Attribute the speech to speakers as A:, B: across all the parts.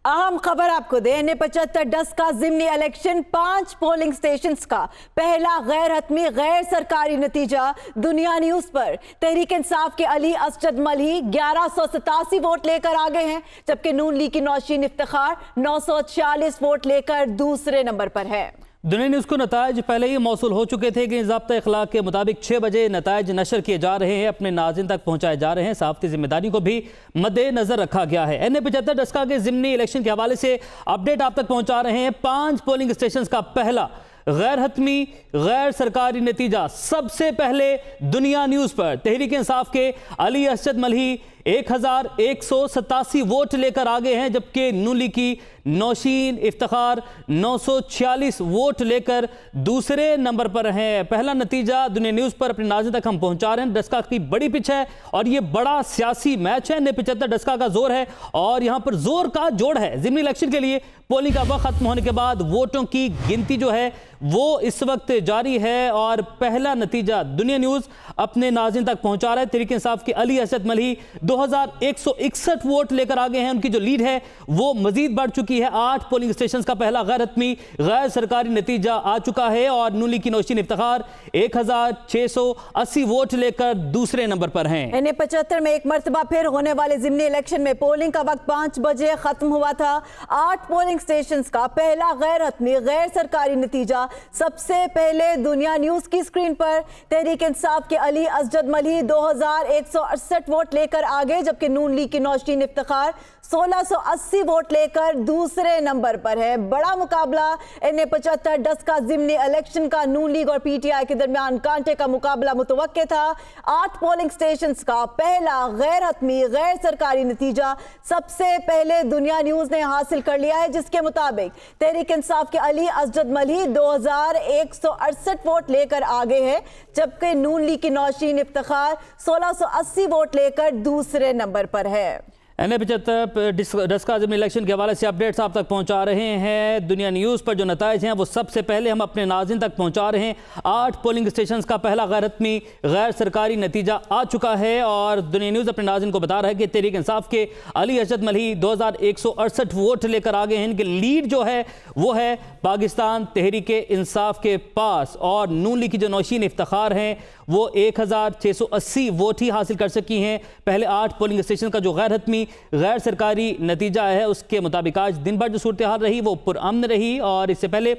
A: अहम खबर आपको दें, NA-75 डस्का ज़िमनी इलेक्शन 5 पोलिंग स्टेशंस का पहला गैर हतमी गैर सरकारी नतीजा दुनिया न्यूज पर। तहरीक इंसाफ के अली असजद मलही 1187 वोट लेकर आगे हैं, जबकि नून लीग की नौशीन इफ्तिखार 946 वोट लेकर दूसरे नंबर पर है।
B: दुनिया न्यूज़ को नताइज पहले ही मौसूल हो चुके थे कि ज़ाब्ता इखलाक के मुताबिक 6 बजे नताइज नशर किए जा रहे हैं, अपने नाज़िन तक पहुंचाए जा रहे हैं। सहाफ़ती जिम्मेदारी को भी मद्देनजर रखा गया है। NA-75 डस्का के ज़िमनी इलेक्शन के हवाले से अपडेट आप तक पहुंचा रहे हैं। 5 पोलिंग स्टेशन का पहला गैर हतमी गैर सरकारी नतीजा सबसे पहले दुनिया न्यूज़ पर। तहरीक इंसाफ के अली असजद मलही 1187 वोट लेकर आगे हैं, जबकि नून लीग की नौशीन इफ्तिखार 946 वोट लेकर दूसरे नंबर पर हैं। पहला नतीजा दुनिया न्यूज़ पर अपने नाज़िन तक हम पहुंचा रहे हैं। डस्का की बड़ी पिच है और ये बड़ा सियासी मैच है। NA-75 डस्का का जोर है और यहाँ पर जोर का जोड़ है। ज़िमनी इलेक्शन के लिए पोलिंग का वक्त खत्म होने के बाद वोटों की गिनती जो है वो इस वक्त जारी है और पहला नतीजा दुनिया न्यूज़ अपने नाज़िन तक पहुंचा रहा है। तहरीक इंसाफ के अली असद मलही 2161 वोट लेकर आगे हैं। उनकी जो लीड है वो मजीद बढ़ चुकी है। 8 पोलिंग स्टेशन का पहला गैर हतमी गैर सरकारी नतीजा आ चुका है और नून लीग की नौशीन इफ्तिखार 1680 वोट लेकर दूसरे नंबर पर हैं।
A: NA-75 में एक मरतबा फिर होने वाले ज़िमनी इलेक्शन में पोलिंग का वक्त 5 बजे खत्म हुआ था। 8 पोलिंग स्टेशन का पहला गैर हतमी गैर सरकारी नतीजा सबसे पहले दुनिया न्यूज़ की स्क्रीन पर। तहरीक इंसाफ के अली असजद मलही 2168 वोट लेकर आगे, जबकि नून लीग की नौशीन इफ्तिखार 1680 वोट लेकर दूसरे नंबर पर है। बड़ा मुकाबला NA-75 डस्का ज़िमनी इलेक्शन का नून लीग और PTI के दरमियान कांटे का मुकाबला मुतवक्के था। 8 पोलिंग स्टेशन का पहला गैर हतमी गैर सरकारी नतीजा सबसे पहले दुनिया न्यूज़ ने हासिल कर लिया है, जिसके मुताबिक तहरीक इंसाफ के अली असजद मलही 2168 वोट लेकर आगे है, जबकि नून लीग की नौशीन इफ्तिखार 1680 वोट लेकर दूसरे नंबर पर है।
B: NA-75 डस्का ज़िमनी इलेक्शन के हवाले से अपडेट्स आप तक पहुंचा रहे हैं। दुनिया न्यूज़ पर जो नताइज हैं वो सबसे पहले हम अपने नाज़िन तक पहुंचा रहे हैं। 8 पोलिंग स्टेशन का पहला गैर हतमी गैर सरकारी नतीजा आ चुका है और दुनिया न्यूज़ अपने नाज़िन को बता रहा है कि तहरीक इंसाफ के अली असजद मलही 2168 वोट लेकर आगे हैं। इनकी लीड जो है वो है पाकिस्तान तहरीक इंसाफ के पास और नून लीग की जो नौशीन इफ्तिखार हैं वो 1680 वोट ही हासिल कर सकी हैं। पहले 8 पोलिंग स्टेशन का जो गैर हतमी गैर सरकारी नतीजा है उसके मुताबिक आज दिन भर जो सूरत हाल रही वो पुरअमन रही और इससे पहले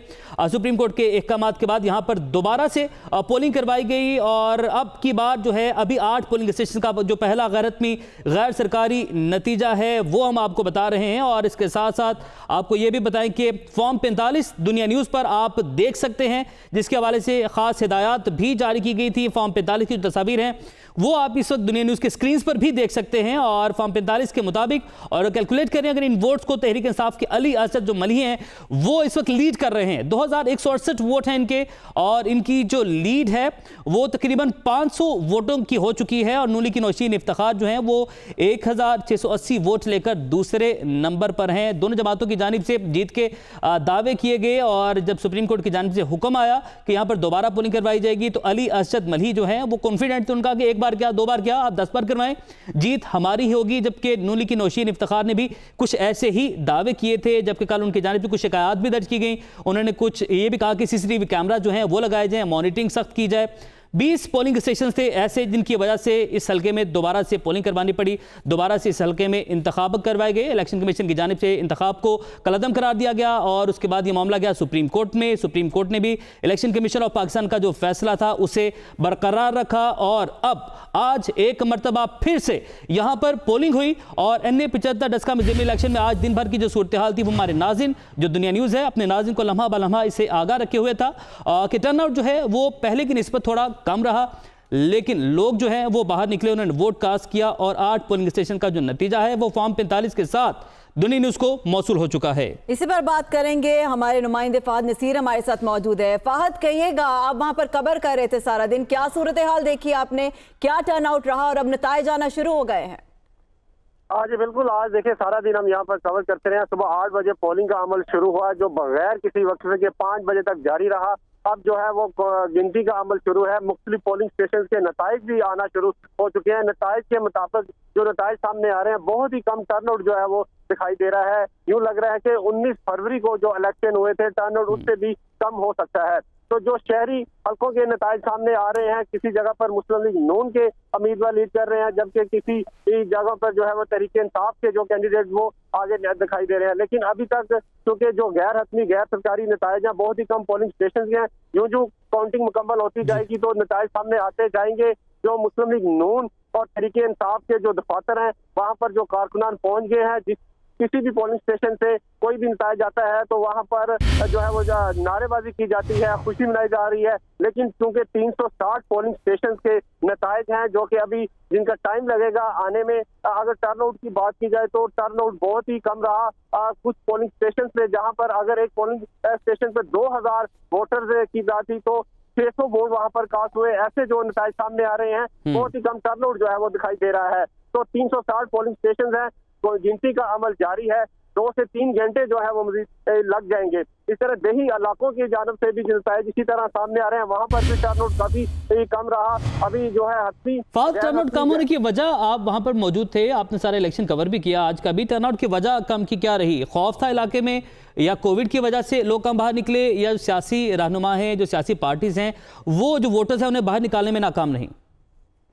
B: सुप्रीम कोर्ट के अहकामात के बाद यहाँ पर दोबारा से पोलिंग करवाई गई और अब की बार जो है अभी 8 पोलिंग स्टेशन का जो पहला गैर हतमी गैर सरकारी नतीजा है वो हम आपको बता रहे हैं। और इसके साथ साथ आपको ये भी बताएं कि फॉर्म 45 दुनिया न्यूज़ पर आप देख सकते हैं, जिसके हवाले से खास हिदायत भी जारी की गई थी। फॉर्म 45 की जो तस्वीर हैं वो आप इस वक्त दुनिया न्यूज़ के स्क्रीन पर भी देख सकते हैं और फॉर्म 45 के मुताबिक और कैलकुलेट करें अगर इन वोट्स को तहरीक इंसाफ के अली असद जो मलही हैं वो इस वक्त लीड कर रहे हैं। 2168 वोट हैं इनके और इनकी जो लीड है वो तकरीबन 500 वोटों की हो चुकी है और नून लीग की नौशीन इफ्तिखार जो है वो 1680 वोट लेकर दूसरे नंबर पर हैं। दोनों जमातों की जानिब से जीत के दावे किए गए और जब सुप्रीम कोर्ट की जानिब से हुक्म आया कि यहाँ पर दोबारा पोलिंग करवाई जाएगी तो अली असद मलही जो है वो कॉन्फिडेंट थे उनका कि एक बार क्या 2 बार क्या आप 10 बार करवाएं, जीत हमारी ही होगी। जबकि नून लीग की नौशीन इफ्तिखार ने भी कुछ ऐसे ही दावे किए थे, जबकि कल उनकी जानिब से कुछ शिकायत भी दर्ज की गई। उन्होंने कुछ ये भी कहा कि CCTV कैमरा जो है वो लगाए जाए, मॉनिटरिंग सख्त की जाए। 20 पोलिंग स्टेशन थे ऐसे जिनकी वजह से इस हल्के में दोबारा से पोलिंग करवानी पड़ी, दोबारा से इस हल्के में इंतखाब करवाए गए। इलेक्शन कमीशन की जानिब से इंतखाब को कलअदम करार दिया गया और उसके बाद ये मामला गया सुप्रीम कोर्ट में। सुप्रीम कोर्ट ने भी इलेक्शन कमीशन ऑफ पाकिस्तान का जो फैसला था उसे बरकरार रखा और अब आज एक मरतबा फिर से यहाँ पर पोलिंग हुई और NA-75 डस्का ज़िमनी इलेक्शन में आज दिन भर की जो सूरत हाल थी वो हमारे नाज़िन जो दुनिया न्यूज़ है अपने नाज़िन को लम्हा ब लम्हा इससे आगाह रखे हुए था कि टर्नआउट जो है वो पहले की निस्बत थोड़ा कम रहा, लेकिन लोग जो हैं वो बाहर निकले, उन्होंने वोट कास्ट किया और 8 पोलिंग स्टेशन का जो नतीजा है वो फॉर्म 45 के साथ दुनिया न्यूज़ को मौसूल हो चुका है।
A: इसी पर बात करेंगे, हमारे नुमाइंदे फहद नसीर हमारे साथ मौजूद है। फहद, कहिएगा, आप वहां पर कवर कर रहे थे सारा दिन, क्या सूरत हाल देखी आपने, क्या टर्नआउट रहा और अब नताइज आना शुरू हो गए हैं?
C: आज बिल्कुल, आज देखिए सारा दिन हम यहाँ पर कवर करते रहे। सुबह 8 बजे पोलिंग का अमल शुरू हुआ जो बगैर किसी वक्फे के 5 बजे तक जारी रहा। अब जो है वो गिनती का अमल शुरू है। मुख्तलिफ पोलिंग स्टेशन के नताइज भी आना शुरू हो चुके हैं। नताइज के मुताबिक जो नताइज सामने आ रहे हैं, बहुत ही कम टर्नआउट जो है वो दिखाई दे रहा है। यूं लग रहा है कि 19 फरवरी को जो इलेक्शन हुए थे टर्नआउट उससे भी कम हो सकता है। तो जो शहरी हल्कों के नताइज सामने आ रहे हैं, किसी जगह पर मुस्लिम लीग नून के उम्मीदवार लीड कर रहे हैं, जबकि किसी जगह पर जो है वो तहरीक इंसाफ के जो कैंडिडेट वो आगे दिखाई दे रहे हैं। लेकिन अभी तक क्योंकि जो गैर हतमी गैर सरकारी नताइज हैं, बहुत ही कम पोलिंग स्टेशन हैं, यूं जो काउंटिंग मुकम्मल होती जाएगी तो नताइज सामने आते जाएंगे। जो मुस्लिम लीग नून और तहरीक इंसाफ के जो दफातर हैं वहां पर जो कारकुनान पहुंच गए हैं, जिस किसी भी पोलिंग स्टेशन से कोई भी नताइज आता है तो वहां पर जो है वो नारेबाजी की जाती है, खुशी मनाई जा रही है। लेकिन चूंकि 360 पोलिंग स्टेशन के नताइज हैं जो कि अभी जिनका टाइम लगेगा आने में, अगर टर्नआउट की बात की जाए तो टर्नआउट बहुत ही कम रहा। कुछ पोलिंग स्टेशन पे जहां पर अगर एक पोलिंग स्टेशन पर 2000 वोटर की बात थी तो 600 वोट वहां पर कास्ट हुए। ऐसे जो नताइज सामने आ रहे हैं, बहुत ही कम टर्नआउट जो है वो दिखाई दे रहा है। तो 360 पोलिंग स्टेशन है, तो गिनती का अमल जारी है। 2 से 3 घंटे जो है वो मजीद लग जाएंगे। इस तरह देही इलाकों की जानब से भी नताइज इसी तरह सामने आ रहे हैं, वहां पर भी टर्नआउट काफी कम रहा। अभी जो है
B: फास्ट टर्नआउट कम होने की वजह, आप वहां पर मौजूद थे, आपने सारे इलेक्शन कवर भी किया, आज का भी टर्नआउट की वजह कम की क्या रही? खौफ था इलाके में, या कोविड की वजह से लोग कम बाहर निकले, या सियासी रहनुमा हैं, जो सियासी पार्टीज हैं, वो जो वोटर्स हैं उन्हें बाहर निकालने में नाकाम नहीं?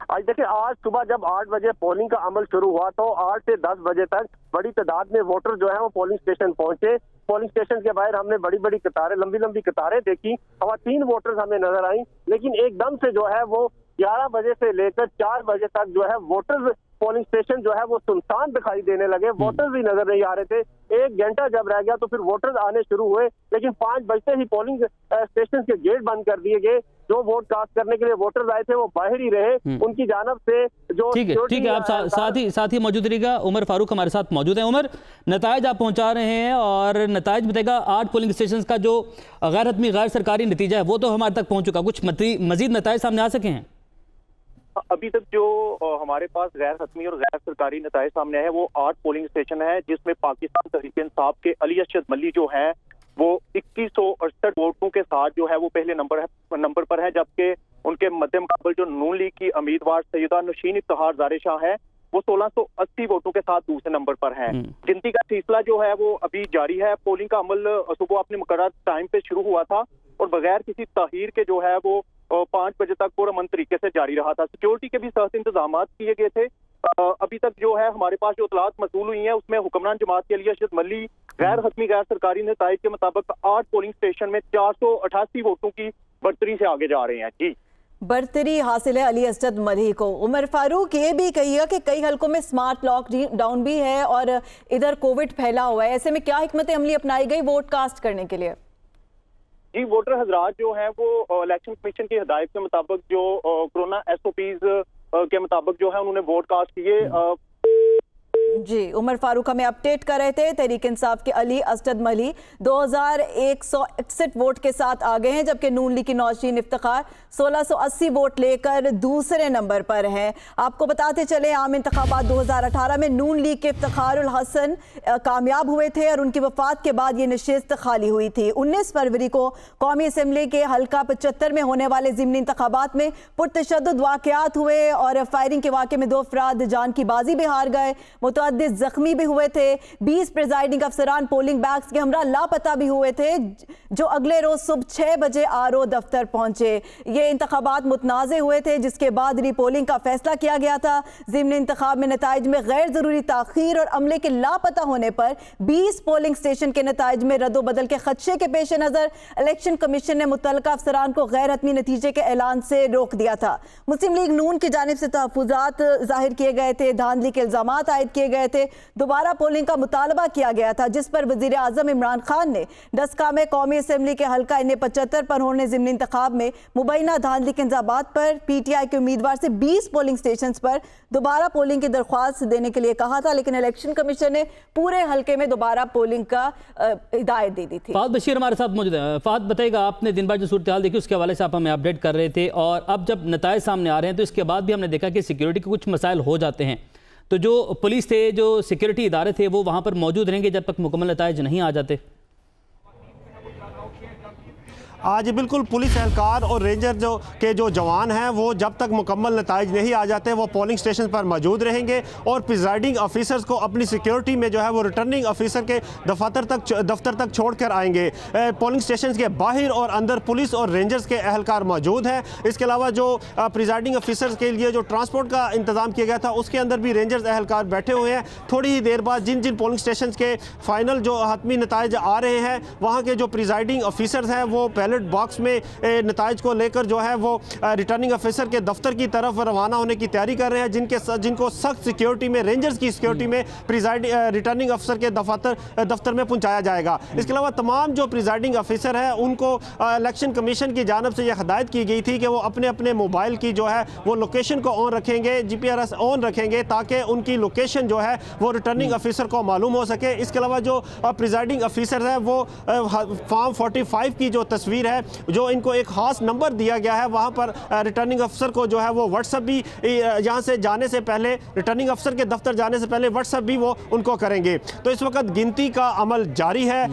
C: आज देखिए, आज सुबह जब 8 बजे पोलिंग का अमल शुरू हुआ तो 8 से 10 बजे तक बड़ी तादाद में वोटर जो है वो पोलिंग स्टेशन पहुंचे। पोलिंग स्टेशन के बाहर हमने बड़ी बड़ी कतारें, लंबी लंबी कतारें देखी। 3 वोटर्स हमें नजर आई, लेकिन एकदम से जो है वो 11 बजे से लेकर 4 बजे तक जो है वोटर्स पोलिंग स्टेशन जो है वो सुनसान दिखाई देने लगे। वोटर्स भी नजर नहीं आ रहे थे। 1 घंटा जब रह गया तो फिर वोटर्स आने शुरू हुए, लेकिन 5 बजते ही पोलिंग स्टेशन के गेट बंद कर दिए गए। जो वोट कास्ट करने के लिए वोटर्स आए थे वो बाहर ही रहे। उनकी जानब से जो
B: ठीक है, आप साथ ही मौजूद रहिएगा। उमर फारूक हमारे साथ मौजूद हैं। उमर, नताइज आप पहुंचा रहे हैं और नताइज बताएगा 8 पोलिंग स्टेशन का जो गैर हतमी गैर सरकारी नतीजा है वो तो हमारे तक पहुंच चुका, कुछ मजीद नताइज सामने आ सके हैं?
D: अभी तक जो हमारे पास गैर हतमी और गैर सरकारी नताइज सामने है वो 8 पोलिंग स्टेशन है, जिसमें पाकिस्तान तहरीक इंसाफ के अली अरशद मल्ली जो है वो 2168 वोटों के साथ जो है वो पहले नंबर पर है, जबकि उनके मध्य मुकाबल जो नून लीग की उम्मीदवार सैयदा नशीन इफ्तिखार ज़ारे शाह है वो 1680 वोटों के साथ दूसरे नंबर पर हैं। गिनती का सिलसिला जो है वो अभी जारी है। पोलिंग का अमल सुबह अपने मुकर्रर टाइम पे शुरू हुआ था और बगैर किसी ताहीर के जो है वो 5 बजे तक पुरअमन तरीके से जारी रहा था। सिक्योरिटी के भी सख्त इंतजाम किए गए थे। अभी तक जो है हमारे पास जो इतलात मसूल हुई है उसमें हुक्मरान जमात के अली अरशद मल्ली गैर हतमी गैर सरकारी नताइज के मुताबिक 8 पोलिंग स्टेशन में 488 वोटों की बढ़तरी से आगे जा रहे हैं। जी,
A: बढ़तरी हासिल है अली अरशद मल्ही को। उमर फारूक, ये भी कहिएगा कि कई हलकों में स्मार्ट लॉकडाउन भी है और इधर कोविड फैला हुआ है, ऐसे में क्या हिकमत अमली अपनाई गई वोट कास्ट करने के लिए?
D: जी, वोटर हजरात जो है वो इलेक्शन कमीशन की हिदायत के मुताबिक जो कोरोना SOPs के मुताबिक जो है उन्होंने वोट कास्ट किए।
A: जी, उमर फारूक हमें अपडेट कर रहे थे। तहरीक इंसाफ के अली अरशद मल्ही 2161 वोट के साथ आ गए हैं, जबकि नून लीग की नौशीन इफ्तिखार 1680 वोट लेकर दूसरे नंबर पर हैं। आपको बताते चले, आम इंतखाबात 2018 में नून लीग के इफ्तिखारुल हसन कामयाब हुए थे और उनकी वफात के बाद ये नशिस्त खाली हुई थी। 19 फरवरी को कौमी असम्बली के हल्का 75 में होने वाले ज़िमनी इंतखाबात में पुरतशद्दुद वाक़यात हुए और फायरिंग के वाक़े में 2 अफराद जान की बाजी भी हार गए, मुतअद्दिद जख्मी भी हुए थे। 20 प्रिजाइडिंग अफसरान पोलिंग बैग्स के हमरा लापता भी हुए थे, जो अगले रोज सुबह 6 बजे RO दफ्तर पहुंचे। ये इंतखाबात मुतनाज़े हुए थे, जिसके बाद रीपोलिंग का फैसला किया गया था। ज़िमनी इंतखाब में नताइज में गैर ज़रूरी ताख़ीर और अमले के लापता होने पर 20 पोलिंग स्टेशन के नताइज में रद्दोबदल के खदशे के पेश नज़र इलेक्शन कमीशन ने मुतल्लिका अफसरान को गैर हतमी नतीजे के ऐलान से रोक दिया था। मुस्लिम लीग नून की जानिब से तहफ़्फ़ुज़ात ज़ाहिर किए गए थे, धांधली के इल्ज़ामात आयद किए गए थे, दोबारा पोलिंग का मुतालबा किया गया था, जिस पर वज़ीर आज़म इमरान खान ने डस्का में कौमी असम्बली के हल्का NA 75 पर होने ज़िमनी इंतखाब में मुबैना धांधली के इंतज़ामात पर PTI के उम्मीदवार से 20 पोलिंग स्टेशन पर दोबारा पोलिंग की दरख्वास्त देने के लिए कहा था, लेकिन इलेक्शन कमीशन ने पूरे हल्के में दोबारा पोलिंग का हिदायत दे दी थी।
B: फहद बशीर हमारे साथ मौजूद है। फहद, बताइएगा, आपने दिन भर जो सूरत हाल देखी उसके हवाले से आप हमें अपडेट कर रहे थे, और अब जब नताइज सामने आ रहे हैं तो इसके बाद भी हमने देखा कि सिक्योरिटी के कुछ मसाइल हो जाते हैं, तो जो पुलिस थे, जो सिक्योरिटी इदारे थे, वो वहाँ पर मौजूद रहेंगे जब तक मुकम्मल नताइज नहीं आ जाते?
E: आज बिल्कुल पुलिस एहलकार और रेंजर जो जवान हैं वो जब तक मुकम्मल नताइज नहीं आ जाते वो पोलिंग स्टेशन पर मौजूद रहेंगे और प्रिजाइडिंग ऑफिसर्स को अपनी सिक्योरिटी में जो है वो रिटर्निंग ऑफिसर के दफ्तर तक छोड़ कर आएंगे। पोलिंग स्टेशन के बाहर और अंदर पुलिस और रेंजर्स के एहलकार मौजूद हैं। इसके अलावा जो प्रिजाइडिंग ऑफिसर्स के लिए जो ट्रांसपोर्ट का इंतजाम किया गया था उसके अंदर भी रेंजर्स एहलकार बैठे हुए हैं। थोड़ी ही देर बाद जिन जिन पोलिंग स्टेशन के फाइनल जो हतमी नताइज आ रहे हैं वहाँ के जो प्रिजाइडिंग ऑफिसर्स हैं वो बैलेट बॉक्स में नताइज को लेकर जो है वो रिटर्निंग ऑफिसर के दफ्तर की तरफ रवाना होने की तैयारी कर रहे हैं, जिनको सख्त सिक्योरिटी में, रेंजर्स की सिक्योरिटी में रिटर्निंग ऑफिसर के दफ्तर में पहुंचाया जाएगा। इसके अलावा तमाम जो प्रिजाइडिंग ऑफिसर है उनको इलेक्शन कमीशन की जानब से यह हदायत की गई थी कि वो अपने अपने मोबाइल की जो है वो लोकेशन को ऑन रखेंगे, GPRS ऑन रखेंगे ताकि उनकी लोकेशन जो है वो रिटर्निंग ऑफिसर को मालूम हो सके। इसके अलावा जो प्रिजाइडिंग ऑफिसर है वो फॉर्म 45 की जो तस्वीर है, जो इनको एक खास नंबर दिया गया है, वहां पर रिटर्निंग अफसर को जो है वो व्हाट्सएप भी यहां से जाने से पहले, रिटर्निंग अफसर के दफ्तर जाने से पहले व्हाट्सएप भी वो उनको करेंगे। तो इस वक्त गिनती का अमल जारी है।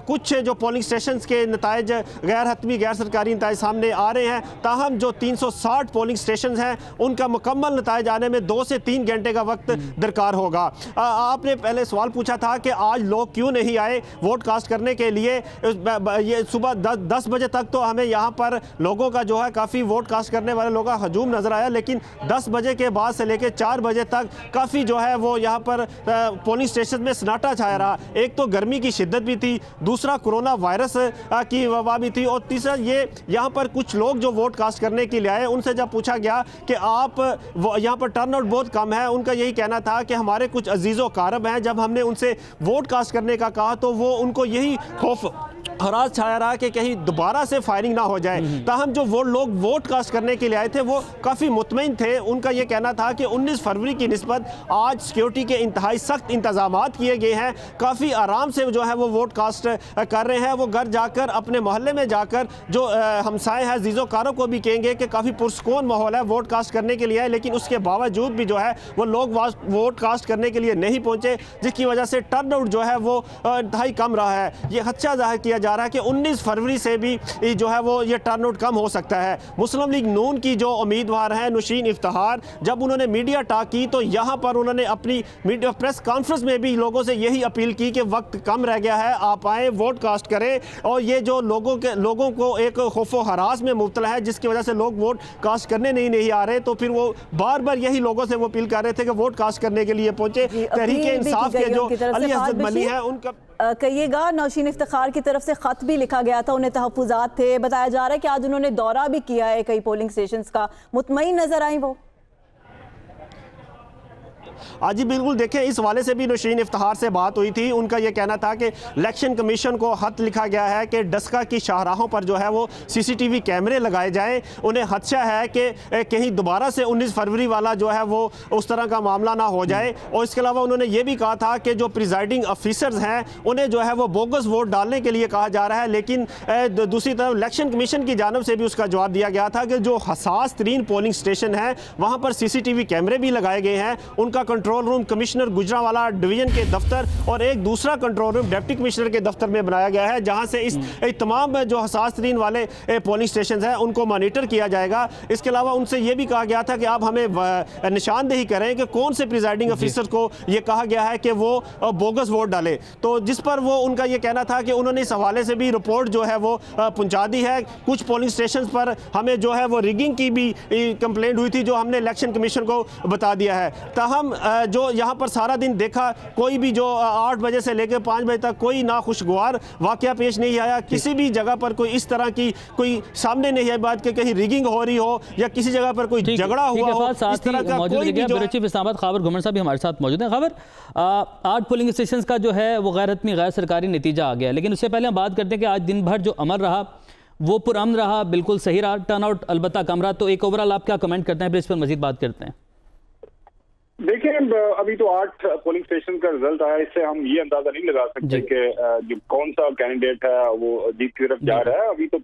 E: कुछ जो पोलिंग स्टेशन के नताइज गैर हतमी गैर सरकारी नताइज सामने आ रहे हैं, ताहम जो 360 पोलिंग स्टेशन हैं उनका मुकम्मल नताइज आने में 2 से 3 घंटे का वक्त दरकार होगा। आपने पहले सवाल पूछा था कि आज लोग क्यों नहीं आए वोट कास्ट करने के लिए। ये सुबह 10 बजे तक तो हमें यहाँ पर लोगों का जो है काफ़ी वोट कास्ट करने वाले लोगों का हजूम नजर आया, लेकिन 10 बजे के बाद से लेकर 4 बजे तक काफ़ी जो है वो यहाँ पर पोलिंग स्टेशन में सन्नाटा छाया रहा। एक तो गर्मी की शिद्दत भी थी, दूसरा कोरोना वायरस की वबा भी थी और तीसरा ये यहाँ पर कुछ लोग जो वोट कास्ट करने के लिए आए उनसे जब पूछा गया कि आप यहाँ पर टर्नआउट बहुत कम है, उनका यही कहना था कि हमारे कुछ अजीज़ व कारब हैं। जब हमने उनसे वोट कास्ट करने का कहा तो वो उनको यही खौफ हरास छाया रहा कि कहीं दोबारा से फायरिंग ना हो जाए। ताहम जो वो लोग वोट कास्ट करने के लिए आए थे वो काफ़ी मुतमईन थे। उनका ये कहना था कि 19 फरवरी की निस्बत आज सिक्योरिटी के इंतहाई सख्त इंतजामात किए गए हैं, काफ़ी आराम से जो है वो वोट कास्ट कर रहे हैं। वो घर जाकर अपने मोहल्ले में जाकर जो हमसाए हैं जीज़ो कारों को भी कहेंगे कि काफ़ी पुरसकून माहौल है, वोट कास्ट करने के लिए आए, लेकिन उसके बावजूद भी जो है वो लोग वोट कास्ट करने के लिए नहीं पहुँचे, जिसकी वजह से टर्नआउट जो है वो इंतहाई कम रहा है। ये खदशा जाहिर किया जा रहा है कि 19 फरवरी से भी जो है वो ये टर्नआउट कम हो सकता है। मुस्लिम लीग नून की जो उम्मीदवार हैं नुशीन इफ्तिखार, जब उन्होंने मीडिया टॉक की तो यहाँ पर उन्होंने अपनी मीडिया प्रेस कॉन्फ्रेंस में भी लोगों से यही अपील की कि वक्त कम रह गया है, आप आए वोट कास्ट करें। और ये जो लोगों को एक खौफो हरास में मुब्तला है जिसकी वजह से लोग वोट कास्ट करने नहीं आ रहे, तो फिर वो बार बार यही लोगों से वो अपील कर रहे थे कि वोट कास्ट करने के लिए पहुंचे। तहरीक इंसाफ के जो अली हज़रत मली है उनका
A: कहिएगा, नौशीन इफ्तिखार की तरफ से ख़त भी लिखा गया था, उन्हें तहफ़्फ़ुज़ात थे। बताया जा रहा है कि आज उन्होंने दौरा भी किया है कई पोलिंग स्टेशंस का, मुतमईन नजर आई वो।
E: आज जी बिल्कुल देखें, इस वाले से भी नौशीन इफ्तिखार से बात हुई थी। उनका यह कहना था कि इलेक्शन कमीशन को खत लिखा गया है कि डस्का की शाहराहों पर जो है वो CCTV कैमरे लगाए जाएं। उन्हें खदशा है कि कहीं दोबारा से 19 फरवरी वाला जो है वो उस तरह का मामला ना हो जाए। और इसके अलावा उन्होंने ये भी कहा था कि जो प्रिजाइडिंग ऑफिसर्स हैं उन्हें जो है वो बोगस वोट डालने के लिए कहा जा रहा है, लेकिन दूसरी तरफ इलेक्शन कमीशन की जानब से भी उसका जवाब दिया गया था कि जो हसास तरीन पोलिंग स्टेशन है वहाँ पर CCTV कैमरे भी लगाए गए हैं। उनका control room commissioner Gujranwala division के दफ्तर और एक दूसरा कंट्रोल रूम डिप्टी कमिश्नर के दफ्तर में बनाया गया है, जहां से इस तमाम जो हसास तरीन वाले पोलिंग स्टेशन हैं उनको मॉनिटर किया जाएगा। इसके अलावा उनसे यह भी कहा गया था कि आप हमें निशानदेही करें कि कौन से प्रिजाइडिंग ऑफिसर को यह कहा गया है कि वो बोगस वोट डाले। तो जिस पर वो उनका यह कहना था कि उन्होंने इस हवाले से भी रिपोर्ट जो है वो पहुंचा दी है। कुछ पोलिंग स्टेशन पर हमें जो है वो रिगिंग की भी कंप्लेंट हुई थी, जो हमने इलेक्शन कमीशन को बता दिया है। ताहम जो यहाँ पर सारा दिन देखा, कोई भी जो 8 बजे से लेकर 5 बजे तक कोई नाखुशगवार वाकया पेश नहीं आया। किसी भी जगह पर कोई इस तरह की कोई सामने नहीं आई बात कि कहीं रिगिंग हो रही हो या किसी जगह पर कोई झगड़ा हुआ हो। इस तरह का कोई भी जो चीफ इस्लामाबाद खबर घुमर साहब भी हमारे साथ मौजूद हैं। खबर 8 पोलिंग स्टेशन का जो है वो गैर हतमी गैर सरकारी नतीजा आ गया, लेकिन उससे पहले हम बात करते हैं कि आज दिन भर जो अमल रहा वो पुरअमन रहा, बिल्कुल सही रहा, टर्नआउट अलबत्ता कम रहा। तो एक ओवरऑल आप क्या कमेंट करते हैं, फिर इस पर मजीद बात करते हैं।
F: देखिए, अभी तो 8 पोलिंग स्टेशन का रिजल्ट आया, इससे हम ये अंदाजा नहीं लगा सकते कि जो कौन सा कैंडिडेट है वो जीत की तरफ जा रहा है। अभी तो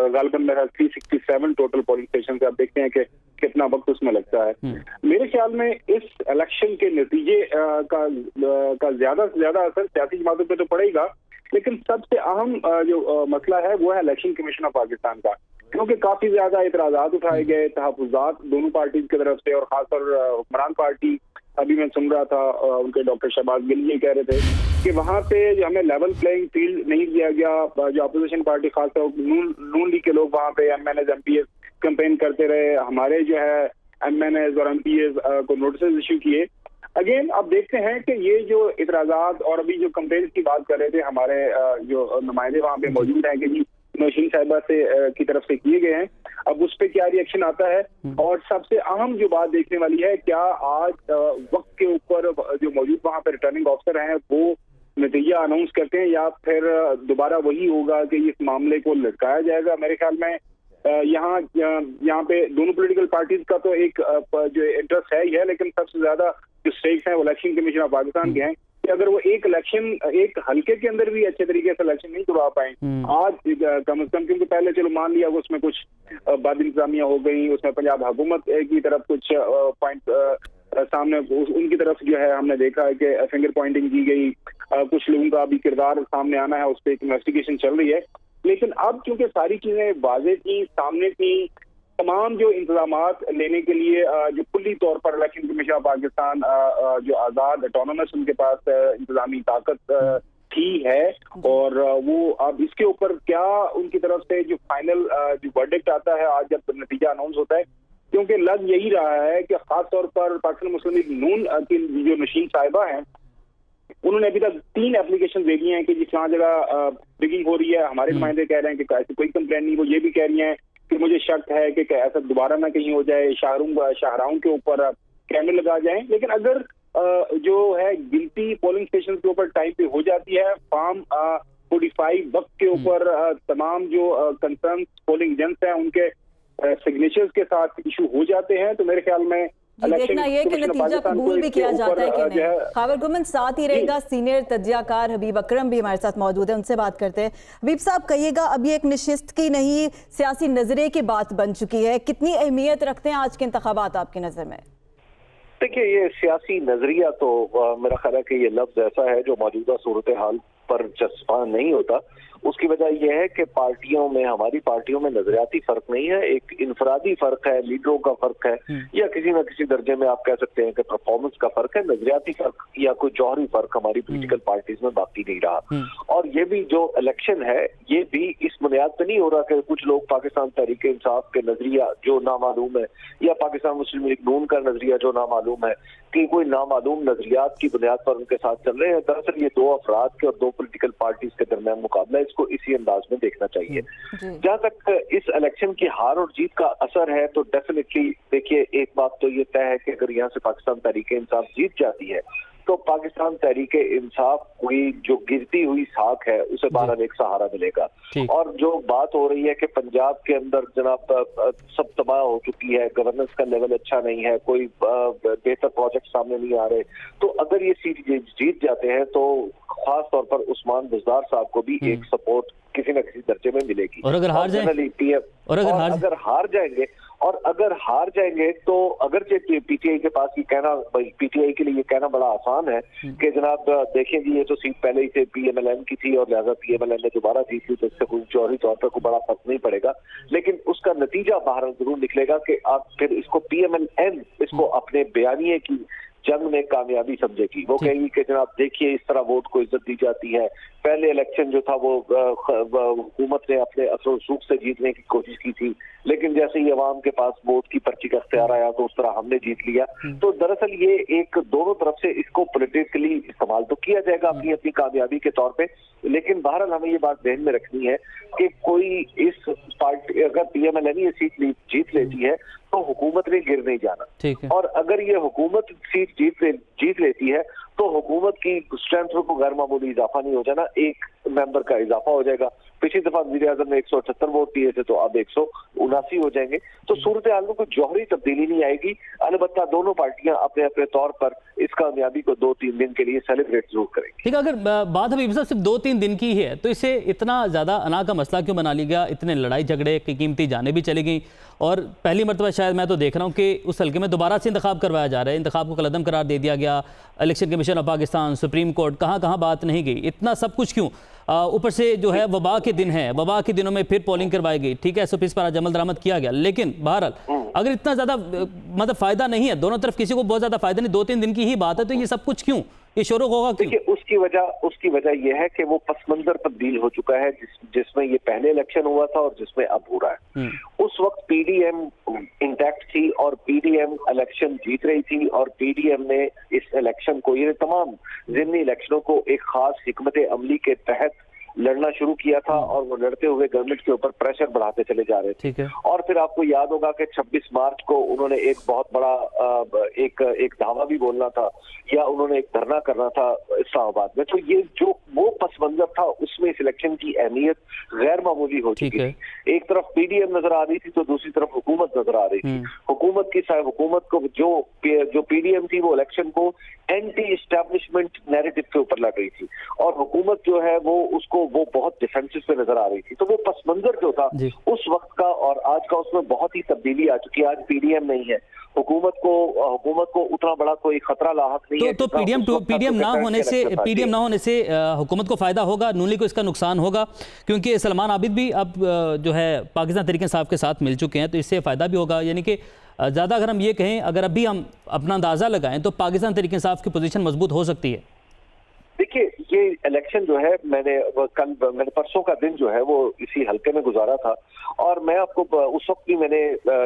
F: गालिबन मेरा 367 टोटल पोलिंग स्टेशन से, आप देखते हैं कि कितना वक्त उसमें लगता है। मेरे ख्याल में इस इलेक्शन के नतीजे का ज्यादा से ज्यादा असर सियासी जमातों पे तो पड़ेगा, लेकिन सबसे अहम जो मसला है वो है इलेक्शन कमीशन ऑफ पाकिस्तान का, क्योंकि काफी ज्यादा इतराजात उठाए गए, तहफुजात दोनों पार्टी की तरफ से, और खासतौर हुक्मरान पार्टी, अभी मैं सुन रहा था उनके डॉक्टर शहबाज गिल ये कह रहे थे कि वहाँ पे जो हमें लेवल प्लेइंग फील्ड नहीं दिया गया। जो अपोजिशन पार्टी खासतौर नून लीग के लोग वहाँ पे MNAs MPs कैंपेन करते रहे, हमारे जो है MNAs और MPs को नोटिस इशू किए। अगेन अब देखते हैं कि ये जो इतराजात और अभी जो कंपेन की बात कर रहे थे हमारे जो नुमाइंदे वहाँ पे मौजूद हैं कि जी नौशीन साहिबा से की तरफ से किए गए हैं, अब उस पर क्या रिएक्शन आता है। और सबसे अहम जो बात देखने वाली है, क्या आज वक्त के ऊपर जो मौजूद वहाँ पे रिटर्निंग ऑफिसर हैं वो नतीजा अनाउंस करते हैं या फिर दोबारा वही होगा कि इस मामले को लटकाया जाएगा। मेरे ख्याल में यहाँ पे दोनों पॉलिटिकल पार्टीज का तो एक जो इंटरेस्ट है ही है, लेकिन सबसे ज्यादा जो स्टेक्स हैं वो इलेक्शन कमीशन ऑफ पाकिस्तान के हैं कि अगर वो एक हल्के के अंदर भी अच्छे तरीके से इलेक्शन नहीं करवा पाए आज कम से कम, क्योंकि पहले चलो मान लिया उसमें कुछ बद इंतजामिया हो गई, उसमें पंजाब हुकूमत की तरफ कुछ पॉइंट सामने उनकी तरफ जो है हमने देखा है कि फिंगर पॉइंटिंग की गई, कुछ लोगों का अभी किरदार सामने आना है, उस पर एक इन्वेस्टिगेशन चल रही है। लेकिन अब क्योंकि सारी चीजें वाज़ेह थी, सामने थी, तमाम जो इंतजामात लेने के लिए जो कुल्ली तौर पर इलेक्शन कमीशन ऑफ पाकिस्तान जो आज़ाद ऑटोनोमस उनके पास इंतजामी ताकत थी है, और वो अब इसके ऊपर क्या उनकी तरफ से जो फाइनल जो वर्डिक्ट आता है आज जब नतीजा अनाउंस होता है, क्योंकि लग यही रहा है कि खास तौर पर पाकिस्तान मुस्लिम लीग नून की जो नौशीन साहिबा हैं उन्होंने अभी तक 3 एप्लीकेशन दे दी हैं कि जिस जगह बिगिंग हो रही है, हमारे नुमाइंदे कह रहे हैं कि ऐसी कोई कंप्लेंट नहीं। वो ये भी कह रही हैं कि मुझे शक है कि ऐसा दोबारा ना कहीं हो जाए, शाहराओं के ऊपर कैमरे लगा जाएं। लेकिन अगर जो है गिनती पोलिंग स्टेशन के ऊपर टाइम पे हो जाती है, फॉर्म 45 वक्त के ऊपर तमाम जो कंसर्न पोलिंग एजेंट्स हैं उनके सिग्नेचर्स के साथ इशू हो जाते हैं, तो मेरे ख्याल में
A: देखना ये कि नतीजा कबूल भी किया जाता है कि नहीं। खावर गुमन साथ ही रहेगा, सीनियर तज्जियाकार हबीब अकरम भी हमारे साथ मौजूद है, उनसे बात करते हैं। हबीब साहब कहिएगा, अभी एक नशिस्त की नहीं सियासी नजरिए की बात बन चुकी है, कितनी अहमियत रखते हैं आज के इंतखाबात आपकी नजर में?
G: देखिए, ये सियासी नजरिया तो मेरा ख्याल है कि ये लफ्ज ऐसा है जो मौजूदा सूरत हाल पर चस्पा नहीं होता। उसकी वजह यह है कि पार्टियों में, हमारी पार्टियों में नजरियाती फर्क नहीं है, एक इनफरादी फर्क है, लीडरों का फर्क है, या किसी न किसी दर्जे में आप कह सकते हैं कि परफॉर्मेंस का फर्क है। नजरियाती फर्क या कोई जौहरी फर्क हमारी पॉलिटिकल पार्टीज में बाकी नहीं रहा। और ये भी जो इलेक्शन है ये भी इस बुनियाद पर नहीं हो रहा कि कुछ लोग पाकिस्तान तहरीक इंसाफ के नजरिया जो नामालूम है या पाकिस्तान मुस्लिम लीग नून का नजरिया जो नामालूम है कि कोई नामालूम नजरियात की बुनियाद पर उनके साथ चल रहे हैं। दरअसल ये 2 अफराद के और 2 पॉलिटिकल पार्टीज के दरमियान मुकाबला, इसको इसी अंदाज में देखना चाहिए। जहां तक इस इलेक्शन की हार और जीत का असर है तो डेफिनेटली देखिए, एक बात तो ये तय है कि अगर यहाँ से पाकिस्तान तहरीक इंसाफ जीत जाती है तो पाकिस्तान तहरीक इंसाफ हुई जो गिरती हुई साख है उसे बहरहाल एक सहारा मिलेगा। और जो बात हो रही है कि पंजाब के अंदर जनाब सब तबाह हो चुकी है, गवर्नेंस का लेवल अच्छा नहीं है, कोई बेहतर प्रोजेक्ट सामने नहीं आ रहे, तो अगर ये सीट जीत जाते हैं तो खास तौर पर उस्मान बुज़दार साहब को भी एक सपोर्ट किसी न किसी दर्जे में मिलेगी।
B: और अगर हार जाएंगे तो अगरचे पीटीआई के पास ये कहना, पीटीआई के लिए ये कहना बड़ा आसान है कि जनाब देखें जी ये तो सीट पहले ही से पीएमएलएन की थी और लिहाजा पीएमएलएन ने दोबारा जीत ली तो इससे कोई जौहरी तौर पर कोई बड़ा फर्क नहीं पड़ेगा। लेकिन उसका नतीजा बाहर जरूर निकलेगा कि आप फिर इसको पीएमएलएन इसको अपने बयानिए की जंग में कामयाबी समझेगी। वो कहेगी कि जनाब देखिए इस तरह वोट को इज्जत दी जाती है, पहले इलेक्शन जो था वो हुकूमत ने अपने असर रसूख से जीतने की कोशिश की थी, लेकिन जैसे ही अवाम के पास वोट की पर्ची का इख्तियार आया तो उस तरह हमने जीत लिया। तो दरअसल ये एक दोनों तरफ से इसको पॉलिटिकली इस्तेमाल तो किया जाएगा अपनी अपनी कामयाबी के तौर पे, लेकिन बहरहाल हमें ये बात ध्यान में रखनी है कि कोई इस पार्टी अगर पीएमएलएन ये सीट जीत लेती है तो हुकूमत ने गिर नहीं जाना, और अगर ये हुकूमत सीट जीत लेती है तो हुकूमत की स्ट्रेंथ को गैर मामूली इजाफा नहीं हो जाना, एक मेंबर का इजाफा हो जाएगा। पिछली दफा वज़ीर आज़म ने 178 वोट दिए थे तो अब 179 हो जाएंगे। तो सूरत हाल में कोई जौहरी तब्दीली नहीं आएगी, अलबत्ता दोनों पार्टियां अपने अपने तौर पर इस कामयाबी को 2-3 दिन के लिए सेलिब्रेट जरूर करेंगी। ठीक है, अगर बात हबीब साहब सिर्फ 2-3 दिन की है तो इसे इतना ज्यादा अना का मसला क्यों बना लिया? इतने लड़ाई झगड़े की कीमती जाने भी चली गई और पहली मरतबा शायद मैं तो देख रहा हूँ कि उस हल्के में दोबारा से इंतखाब करवाया जा रहा है, इंतखाब को कलअदम करार दे दिया गया, election commission of Pakistan, supreme court, कहाँ बात नहीं गई, इतना सब कुछ क्यों? ऊपर से जो है वबा के दिन है, वबा के दिनों में फिर पोलिंग करवाई गई, ठीक है, SOPs पर आज अमल दरामद किया गया, लेकिन बहरहाल अगर इतना ज़्यादा मतलब फ़ायदा नहीं है, दोनों तरफ किसी को बहुत ज़्यादा फ़ायदा नहीं, 2-3 दिन की ही बात है, तो ये सब कुछ क्यों, ये शोर होगा क्यों?
G: देखिए, उसकी वजह यह है कि वो पस मंजर तब्दील हो चुका है, जिसमें ये पहले इलेक्शन हुआ था और जिसमें अब हो रहा है। उस वक्त PDM इंटैक्ट थी और PDM इलेक्शन जीत रही थी और PDM ने इस इलेक्शन को, ये तमाम ज़िमनी इलेक्शनों को एक खास हिकमत अमली के तहत लड़ना शुरू किया था और वो लड़ते हुए गवर्नमेंट के ऊपर प्रेशर बढ़ाते चले जा रहे थे। और फिर आपको याद होगा कि 26 मार्च को उन्होंने एक बहुत बड़ा एक धावा भी बोलना था या उन्होंने एक धरना करना था इस्लामाबाद में। तो ये जो वो पस मंजर था उसमें इस इलेक्शन की अहमियत गैर मामूली हो चुकी थी। एक तरफ PDM नजर आ रही थी तो दूसरी तरफ हुकूमत नजर आ रही थी। हुकूमत को जो PDM थी वो इलेक्शन को एंटी एस्टैब्लिशमेंट नैरेटिव के ऊपर लग रही थी और हुकूमत जो है वो बहुत डिफेंसिव पे नजर आ रही थी। तो वो पस मंजर जो था उस वक्त का और आज का, उसमें बहुत ही तब्दीली आ चुकी है। आज PDM नहीं है, हुकूमत को उतना बड़ा कोई खतरा लाहक नहीं है।
B: तो PDM ना होने से हुकूमत को फायदा होगा, नून लीग को इसका नुकसान होगा, क्योंकि सलमान आबिद भी अब जो है पाकिस्तान तहरीक इंसाफ के साथ मिल चुके हैं, तो इससे फायदा भी होगा। यानी कि ज़्यादा अगर हम ये कहें, अगर अभी हम अपना अंदाज़ा लगाएं तो पाकिस्तान तहरीक इंसाफ की पोजीशन मजबूत हो सकती है।
G: देखिए, ये इलेक्शन जो है मैंने परसों का दिन जो है वो इसी हल्के में गुजारा था और मैं आपको उस वक्त भी मैंने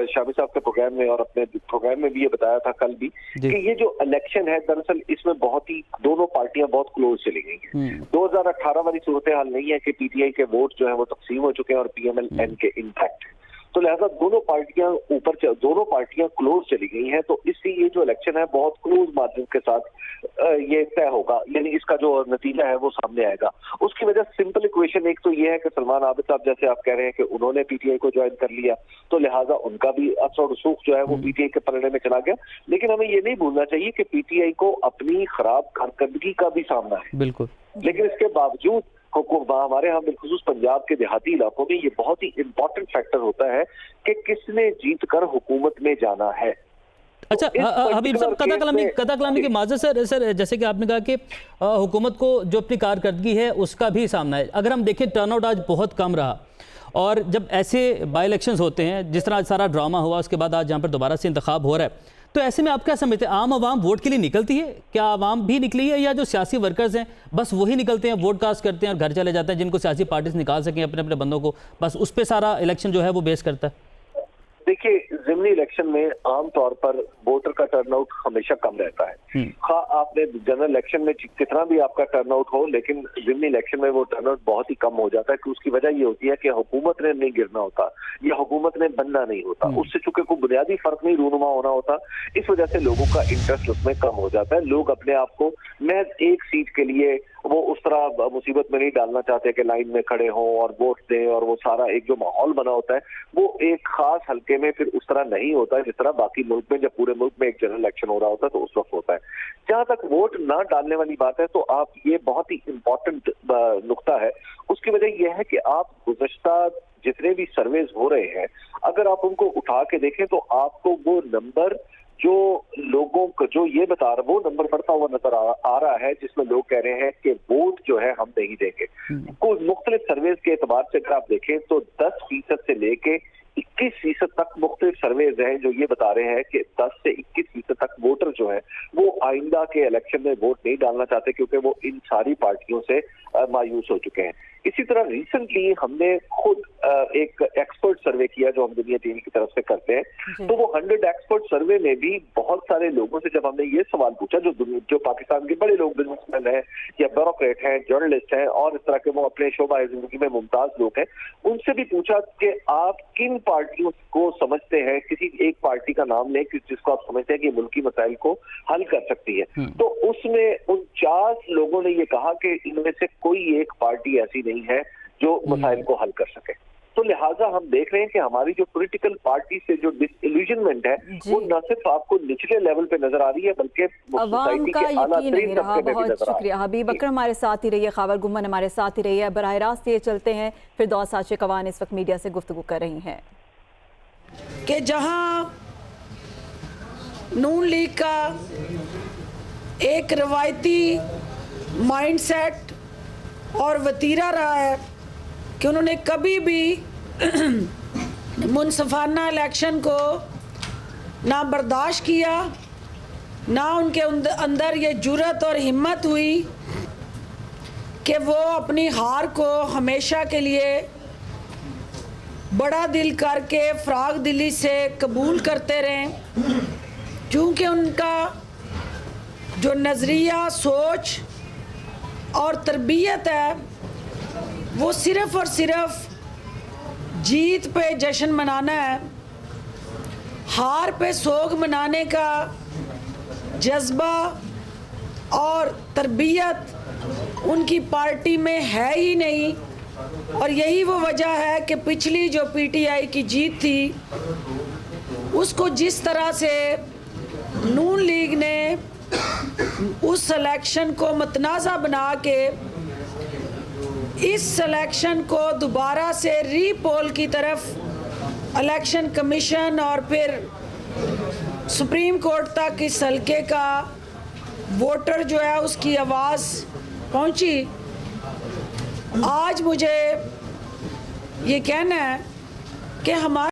G: शामी साहब के प्रोग्राम में और अपने प्रोग्राम में भी ये बताया था कल भी कि ये जो इलेक्शन है दरअसल इसमें बहुत ही दोनों पार्टियां बहुत क्लोज चली गई हैं। 2018 वाली सूरत हाल नहीं है कि PTI के वोट जो है वो तकसीम हो चुके हैं और PMLN के इंटैक्ट, तो लिहाजा दोनों पार्टियां क्लोज चली गई हैं। तो इसलिए ये जो इलेक्शन है बहुत क्लोज मार्जिन के साथ ये तय होगा, यानी इसका जो नतीजा है वो सामने आएगा। उसकी वजह सिंपल इक्वेशन एक तो ये है कि सलमान आबिद साहब, जैसे आप कह रहे हैं कि उन्होंने PTI को ज्वाइन कर लिया, तो लिहाजा उनका भी असर और सूख जो है वो PTI के पलड़े में चला गया। लेकिन हमें ये नहीं भूलना चाहिए कि PTI को अपनी खराब कारकर्दगी का भी सामना है।
B: बिल्कुल, लेकिन
G: इसके बावजूद हमारे यहाँ बिलखुसूस पंजाब के देहाती इलाकों में ये बहुत ही इंपॉर्टेंट फैक्टर होता है कि किसने जीत कर हुकूमत में जाना है।
B: अच्छा, हबीब साहब, कदा कलामी के माजर सर जैसे कि आपने कहा कि हुकूमत को जो अपनी कारकर्दगी है उसका भी सामना है। अगर हम देखें टर्नआउट आज बहुत कम रहा और जब ऐसे बाई इलेक्शंस होते हैं, जिस तरह आज सारा ड्रामा हुआ, उसके बाद आज जहाँ पर दोबारा से इंतखाब हो रहा है, तो ऐसे में आप क्या समझते हैं, आम आवाम वोट के लिए निकलती है? क्या आवाम भी निकली है या जो सियासी वर्कर्स हैं बस वही निकलते हैं, वोट कास्ट करते हैं और घर चले जाते हैं, जिनको सियासी पार्टीज निकाल सकें अपने अपने बंदों को, बस उस पर सारा इलेक्शन जो है वो बेस करता है?
G: देखिए, ज़िमनी इलेक्शन में आमतौर पर वोटर का टर्नआउट हमेशा कम रहता है। आपने जनरल इलेक्शन में कितना भी आपका टर्नआउट हो, लेकिन ज़िमनी इलेक्शन में वो टर्नआउट बहुत ही कम हो जाता है कि उसकी वजह ये होती है कि हुकूमत ने नहीं गिरना होता या हुकूमत ने बनना नहीं होता, उससे चूंकि कोई बुनियादी फर्क नहीं रूनुमा होना होता, इस वजह से लोगों का इंटरेस्ट उसमें कम हो जाता है। लोग अपने आप को महज एक सीट के लिए वो उस तरह मुसीबत में नहीं डालना चाहते कि लाइन में खड़े हों और वोट दें, और वो सारा एक जो माहौल बना होता है वो एक खास हल्के में फिर उस तरह नहीं होता है जिस तरह बाकी मुल्क में, जब पूरे मुल्क में एक जनरल इलेक्शन हो रहा होता है तो उस वक्त होता है। जहां तक वोट ना डालने वाली बात है, तो आप ये बहुत ही इंपॉर्टेंट नुक्ता है। उसकी वजह यह है कि आप गुज़श्ता जितने भी सर्वेज हो रहे हैं, अगर आप उनको उठा के देखें तो आपको वो नंबर जो लोगों को जो ये बता रहा, वो नंबर बढ़ता हुआ नजर आ रहा है, जिसमें लोग कह रहे हैं कि वोट जो है हम नहीं देंगे। कुछ मुख्तलिफ सर्वेज के एतबार से अगर आप देखें तो 10% से लेके 21% तक मुख्तलिफ सर्वेज हैं जो ये बता रहे हैं कि 10 से 21% तक वोटर जो है वो आइंदा के इलेक्शन में वोट नहीं डालना चाहते, क्योंकि वो इन सारी पार्टियों से मायूस हो चुके हैं। इसी तरह रिसेंटली हमने खुद एक एक्सपर्ट सर्वे किया जो हम दुनिया टीवी की तरफ से करते हैं, तो वो 100 एक्सपर्ट सर्वे में भी बहुत सारे लोगों से जब हमने ये सवाल पूछा, जो पाकिस्तान के बड़े लोग, बिजनेसमैन हैं या ब्यूरोक्रेट हैं, जर्नलिस्ट हैं और इस तरह के वो अपने शोबा जिंदगी में मुमताज लोग हैं, उनसे भी पूछा कि आप किन पार्टियों को समझते हैं, किसी एक पार्टी का नाम लें जिसको आप समझते हैं कि मुल्की मसाइल को हल कर सकती है। तो उसमें 49 लोगों ने ये कहा कि इनमें से कोई एक पार्टी ऐसी नहीं है जो मसाइल को हल कर सके। तो लिहाजा हम देख रहे हैं कि हमारी जो पॉलिटिकल पार्टी से जो डिसइल्यूजनमेंट है वो न सिर्फ आपको निचले लेवल पे नजर आ रही है, बल्कि
A: अवाम का यकीन नहीं रहा। बहुत शुक्रिया हबीब अकरम, हमारे साथ ही रहिए, खावर गुम्मन हमारे साथ ही रहिए। बराह रास्त ये चलते हैं फिर दौर साशे कवान इस वक्त मीडिया से गुफ्तगू कर रही हैं
H: कि जहां नून लीग का एक रवायती माइंडसेट और वतीरा रहा है कि उन्होंने कभी भी मुनसिफाना इलेक्शन को ना बर्दाश्त किया, ना उनके अंदर ये जुर्रत और हिम्मत हुई कि वो अपनी हार को हमेशा के लिए बड़ा दिल करके फ़राग दिली से कबूल करते रहें, क्योंकि उनका जो नज़रिया, सोच और तरबियत है वो सिर्फ़ और सिर्फ जीत पे जश्न मनाना है। हार पे सोग मनाने का जज्बा और तरबियत उनकी पार्टी में है ही नहीं, और यही वो वजह है कि पिछली जो पीटीआई की जीत थी उसको जिस तरह से नून लीग ने उस सिलेक्शन को मतनाज़ा बना के इस सिलेक्शन को दोबारा से रीपोल की तरफ इलेक्शन कमीशन और फिर सुप्रीम कोर्ट तक इस हल्के का वोटर जो है उसकी आवाज़ पहुंची। आज मुझे ये कहना है कि हमारे